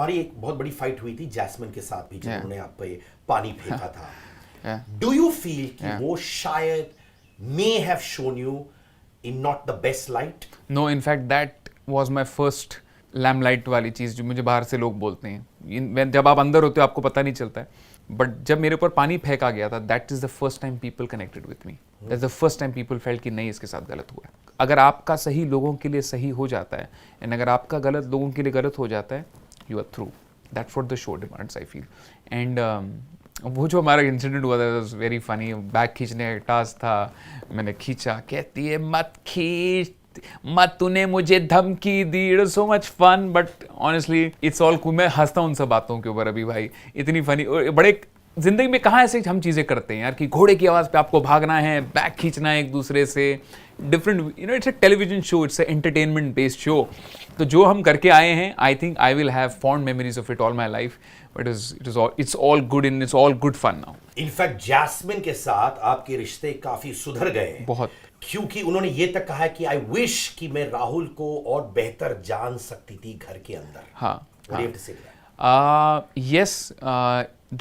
तुम्हारी एक बहुत बड़ी फाइट हुई थी जैस्मिन के साथ भी, जब Yeah. उन्होंने आप पे पानी फेंका था. Yeah. डू यू फील कि Yeah. वो शायद may have shown you in not the best light? No, in fact that was my first limelight वाली चीज़ जो मुझे बाहर से लोग बोलते हैं. जब आप अंदर होते हो आपको पता नहीं चलता है, बट जब मेरे ऊपर पानी फेंका गया था, that is the first time people connected with me. That's the first time people felt कि नहीं, इसके साथ गलत हुआ है. अगर आपका सही लोगों के लिए सही हो जाता है, एंड अगर आपका गलत लोगों के लिए गलत हो जाता है, you are through. That's what the show demands, I feel. And वो जो हमारा इंसिडेंट हुआ था, वाज वेरी फनी. बैग खींचने का टास्क था, मैंने खींचा, कहती है मत खींच मत, तूने मुझे धमकी दी. It was so much fun, but honestly it's all cool. मैं हंसता हूँ उन सब बातों के ऊपर अभी भाई, इतनी फनी. और बड़े जिंदगी में कहाँ ऐसे हम चीज़ें करते हैं यार, कि घोड़े की आवाज़ पे आपको भागना है, बैग खींचना है एक दूसरे से. Different, you know, it's a television show, it's a entertainment based show. तो जो हम करके आए हैं, I think I will have fond memories of it all my life. But it's all good in it's all good fun now. In fact Jasmin के साथ आपके रिश्ते काफी सुधर गए हैं. बहुत. क्योंकि उन्होंने ये तक कहा है कि आई विश कि मैं राहुल को और बेहतर जान सकती थी घर के अंदर. हाँ. What do you have to say to that? Yes,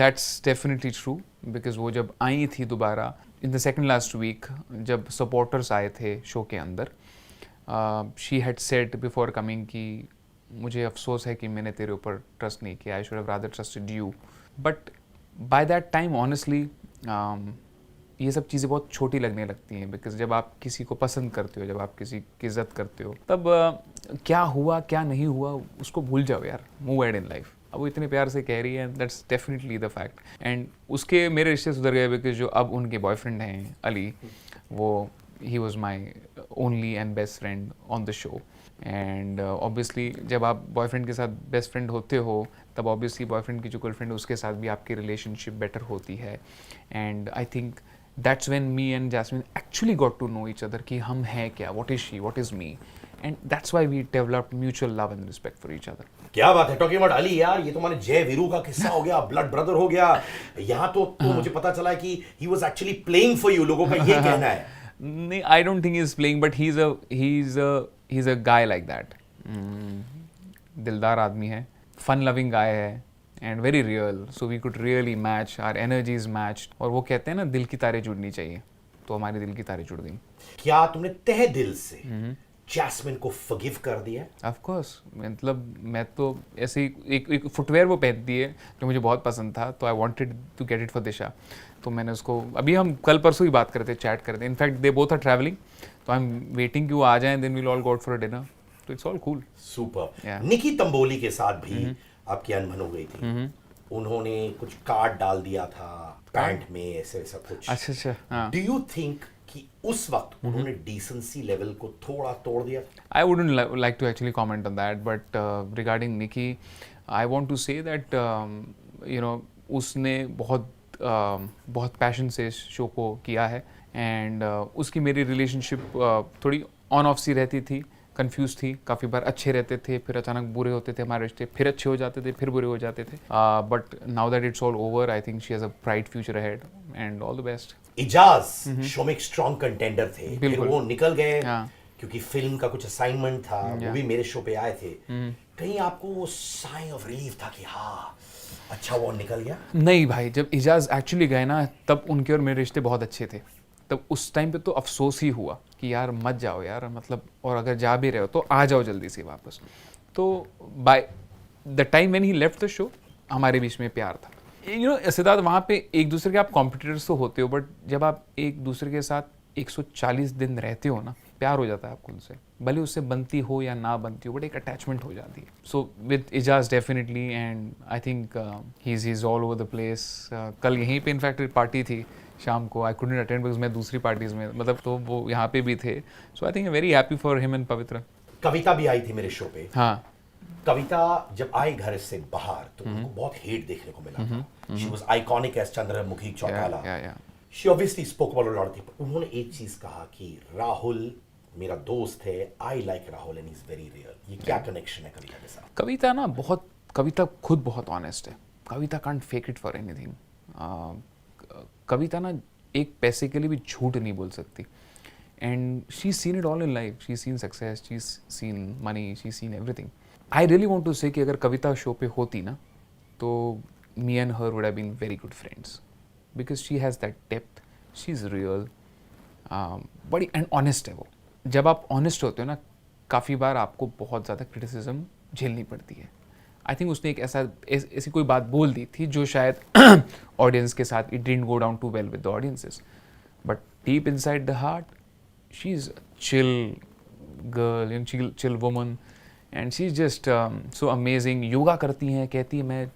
that's definitely true. Because वो जब आई थी दोबारा in the second last week, जब सपोर्टर्स आए थे शो के अंदर, she had said before coming कि मुझे अफसोस है कि मैंने तेरे ऊपर ट्रस्ट नहीं किया. I should have rather trusted you. But by that time honestly ये सब चीज़ें बहुत छोटी लगने लगती हैं. बिकॉज जब आप किसी को पसंद करते हो, जब आप किसी की इज्जत करते हो, तब क्या हुआ क्या नहीं हुआ उसको भूल जाओ यार. Move ahead in life. अब वो इतने प्यार से कह रही है, that's definitely the fact. And उसके मेरे रिश्ते सुधर गए, बिकॉज जो अब उनके बॉयफ्रेंड हैं अली, वो he was my only and best friend on the show. And obviously जब आप बॉयफ्रेंड के साथ बेस्ट फ्रेंड होते हो, तब ऑब्वियसली बॉयफ्रेंड की जो गर्लफ्रेंड है उसके साथ भी आपकी रिलेशनशिप बेटर होती है. And I think that's when me and Jasmine actually got to know each other कि हम हैं क्या, what is she, what is me, and that's why we developed mutual love and respect for each other. क्या बात है. Talking about Ali यार, ये तो माने जय वीरू का किस्सा हो गया, ब्लड ब्रदर हो गया. यहाँ तो मुझे पता चला है कि he was actually playing for you, लोगों का ये कहना है. नहीं, I don't think he's playing, but he's a guy like that. दिलदार आदमी है, fun loving guy है, and very real, so we could really match, our energies matched. और वो कहते हैं ना, दिल की तारें जुड़नी चाहिए, तो हमारे दिल की तारें जुड़ गई. क्या तुमने तहे दिल से जैस्मिन को फॉरगिव कर दिया? Of course. मतलब मैं तो ऐसे ही एक फुटवेयर वो पहनती है जो मुझे बहुत पसंद था, तो I wanted to get it for Disha. तो मैंने उसको, अभी हम कल परसों ही बात करते, चैट करते. In fact they both are travelling, तो आई एम वेटिंग कि वो आ जाएं, then we'll all go out for a dinner. तो it's all cool. Super. Nikki Tamboli के साथ भी आपकी अनबन हो गई थी. उन्होंने कुछ कार्ड डाल दिया था पैंट में, ऐसे ऐसा कुछ. अच्छा. डू यू थिंक कि उस वक्त उन्होंने डिसेंसी लेवल को थोड़ा तोड़ दिया? I wouldn't like to actually comment on that, but regarding Nikki, I want to say that you know, उसने बहुत पैशन से इस शो को किया है. एंड उसकी मेरी रिलेशनशिप थोड़ी ऑन ऑफ सी रहती थी, कंफ्यूज थी. काफ़ी बार अच्छे रहते थे, फिर अचानक बुरे होते थे हमारे रिश्ते, फिर अच्छे हो जाते थे, फिर बुरे हो जाते थे. But now that it's all over, I think she has a bright future ahead, and all the best. Eijaz show में एक स्ट्रॉन्ग कंटेंडर थे, फिर बिल्कुल. वो निकल गए हाँ. क्योंकि फिल्म का कुछ असाइनमेंट था. वो भी मेरे शो पे आए थे. कहीं आपको वो साइन ऑफ रिलीफ था कि हाँ अच्छा वो निकल गया? नहीं भाई, जब इजाज़ एक्चुअली गए ना, तब उनके और मेरे रिश्ते बहुत अच्छे थे. तब उस टाइम पे तो अफसोस ही हुआ कि यार मत जाओ यार, मतलब, और अगर जा भी रहे हो तो आ जाओ जल्दी से वापस. तो by the time when he left the show, हमारे बीच में प्यार था. यू नो सिद्धार्थ, वहाँ पे एक दूसरे के आप कॉम्पिटिटर्स तो होते हो, बट जब आप एक दूसरे के साथ 140 दिन रहते हो ना, प्यार हो जाता है आपको उनसे. भले उससे बनती हो या ना बनती हो, बट एक अटैचमेंट हो जाती है. So with Eijaz definitely, and I think he is all over the place. कल यहीं पे इनफैक्ट पार्टी थी शाम को. आई कुडंट अटेंड बिकॉज मैं दूसरी पार्टीज में, मतलब, तो वो यहाँ पे भी थे. So I think very happy for him and Pavitra. Kavita भी आई थी मेरे शो पे. हाँ. कविता जब आई घर से बाहर, तो उनको बहुत हेट देखने को मिला था. She was iconic as Chandramukhi Chautala. She obviously spoke about a lot of things. उन्होंने एक चीज कहा कि राहुल मेरा दोस्त है, I like Rahul and he is very real. ये क्या कनेक्शन है कविता के साथ? कविता ना बहुत, कविता खुद बहुत ऑनेस्ट है. Kavita can't fake it for anything. Kavita ना एक पैसे के लिए भी झूठ नहीं बोल सकती. And she seen it all in life. She seen success, she seen money, she seen everything. I really want to say कि अगर कविता शो पे होती ना तो me and her would have been very good friends because she has that depth, she is real, बड़ी and honest है वो. जब आप ऑनेस्ट होते हो ना, काफ़ी बार आपको बहुत ज़्यादा क्रिटिसिज्म झेलनी पड़ती है. आई थिंक उसने एक ऐसी कोई बात बोल दी थी जो शायद ऑडियंस के साथ it didn't go down too well with the audiences, but deep inside the heart she is chill girl and chill woman and she is just so amazing. Yoga करती हैं, कहती है मैं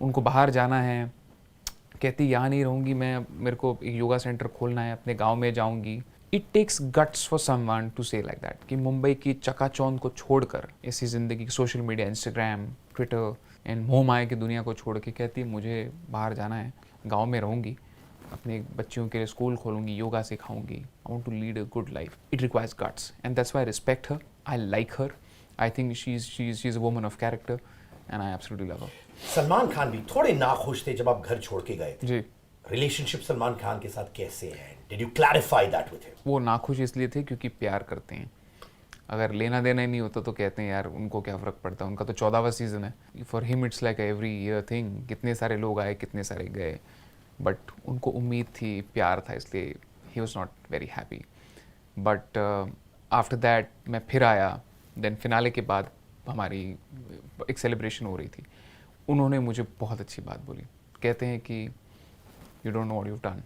उनको बाहर जाना है, कहती यहाँ नहीं रहूँगी मैं, मेरे को एक योगा सेंटर खोलना है, अपने गांव में जाऊँगी. It takes guts for someone to say like that कि मुंबई की चकाचौंध को छोड़कर ऐसी ज़िंदगी, social media, Instagram, Twitter and मोह माया की दुनिया को छोड़ के कहती है मुझे बाहर जाना है, गांव में रहूँगी, अपने बच्चियों के लिए स्कूल खोलूँगी, योगा सिखाऊँगी, I want to lead a good life. It requires guts and that's why I respect her, I like her. I think she is a woman of character and I absolutely love her. Salman Khan भी थोड़े नाखुश थे जब आप घर छोड़ के गए थे. जी. रिलेशनशिप सलमान खान के साथ कैसे है? Did you clarify that with him? वो नाखुश इसलिए थे क्योंकि प्यार करते हैं. अगर लेना देना ही नहीं होता तो कहते हैं यार उनको क्या फ़र्क पड़ता है, उनका तो 14वां सीज़न है. For him it's like every year thing. कितने सारे लोग आए, कितने सारे गए, बट उनको उम्मीद थी, प्यार था, इसलिए he was not very happy. But after that मैं फिर आया, देन फिनाले के बाद हमारी एक सेलिब्रेशन हो रही थी. उन्होंने मुझे बहुत अच्छी बात बोली. कहते हैं कि you don't know what you done.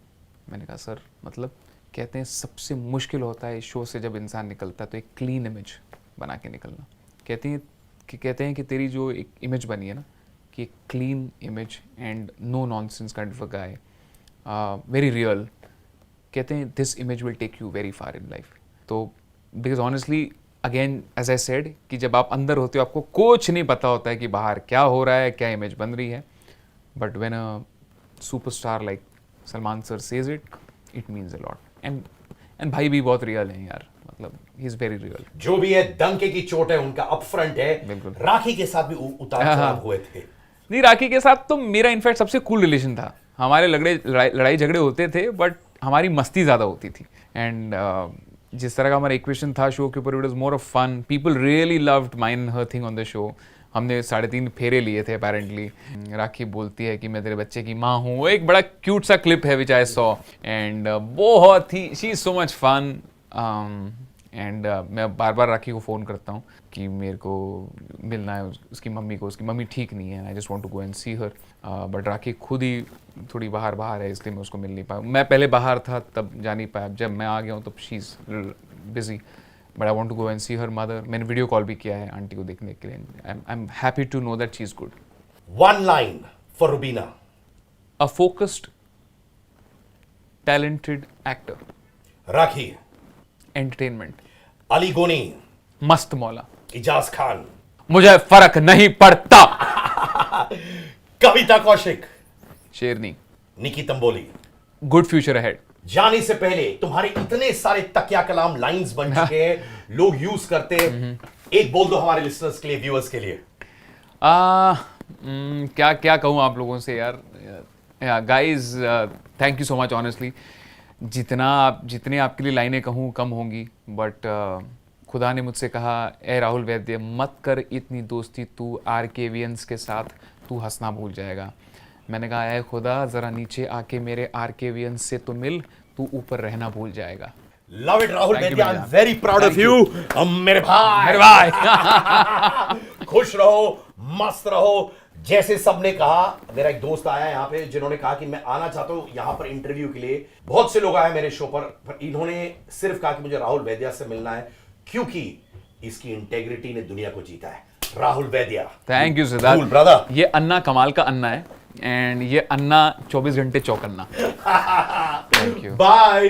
मैंने कहा सर मतलब? कहते हैं सबसे मुश्किल होता है इस शो से जब इंसान निकलता है तो एक क्लीन इमेज बना के निकलना. कहते हैं कि तेरी जो एक इमेज बनी है ना, कि एक clean image and no nonsense kind of a guy, very real. कहते हैं this image will take you very far in life. तो because honestly again as I said कि जब आप अंदर होते हो आपको कुछ नहीं पता होता है कि बाहर क्या हो रहा है, क्या इमेज बन रही है. But when a superstar like Salman sir says it, it means a lot. And भाई भी बहुत रियल है यार, मतलब ही इज वेरी रियल. जो भी है डंके की चोट है उनका, अपफ्रंट है. बिल्कुल. राखी के साथ भी उतार चढ़ाव हुए थे. नहीं, राखी के साथ तो मेरा इनफैक्ट सबसे कूल रिलेशन था. हमारे लड़ाई झगड़े होते थे बट हमारी मस्ती ज़्यादा होती थी. एंड जिस तरह का हमारा इक्वेशन था शो के ऊपर, it was more of fun. People really loved mine and her thing on the show. हमने 3.5 फेरे लिए थे अपेरेंटली. राखी बोलती है कि मैं तेरे बच्चे की माँ हूँ. वो एक बड़ा क्यूट सा क्लिप है विच आई सॉ एंड बहुत ही she is so much fun. And मैं बार बार राखी को फ़ोन करता हूँ कि मेरे को मिलना है उसकी मम्मी को. उसकी मम्मी ठीक नहीं है, I just want to go and see her. But Rakhi खुद ही थोड़ी बाहर है, इसलिए मैं उसको मिल नहीं पाया. मैं पहले बाहर था तब जा नहीं पाया. जब मैं आ गया हूँ तब she is busy. But I want to go and see her mother. मैंने वीडियो कॉल भी किया है आंटी को देखने के लिए. I am happy to know that she is good. One line for Rubina. A focused talented actor. Rakhi. Entertainment. Aly Goni. मस्त मौला. इजाज खान. मुझे फर्क नहीं पड़ता. कविता कौशिक. शेरनी. Nikki Tamboli. Good future ahead. जाने से पहले तुम्हारे इतने सारे तकिया कलाम लाइंस बन चुके हैं, लोग यूज करते. एक बोल दो हमारे लिसनर्स के लिए, व्यूअर्स के लिए. क्या कहूँ आप लोगों से यार. Guys thank you so much. Honestly जितने आपके लिए लाइनें कहूँ कम होंगी. बट खुदा ने मुझसे कहा, ए राहुल वैद्य मत कर इतनी दोस्ती तू आरकेवियंस के साथ, तू हंसना भूल जाएगा. मैंने कहा ए खुदा ज़रा नीचे आके मेरे आरकेवियंस से तो मिल, तू ऊपर रहना भूल जाएगा. Love it Rahul Vaidya. I am very proud of you. मेरे भाई खुश रहो, मस्त रहो. जैसे सबने कहा, मेरा एक दोस्त आया यहाँ पे जिन्होंने कहा कि मैं आना चाहता हूँ यहाँ पर इंटरव्यू के लिए. बहुत से लोग आए मेरे शो पर इन्होंने सिर्फ कहा कि मुझे राहुल वैद्य से मिलना है क्योंकि इसकी इंटेग्रिटी ने दुनिया को जीता है. Rahul Vaidya. Thank you Siddharth brother. ये अन्ना कमाल का अन्ना है एंड ये अन्ना 24 घंटे चौकन्ना. Thank you. बाय.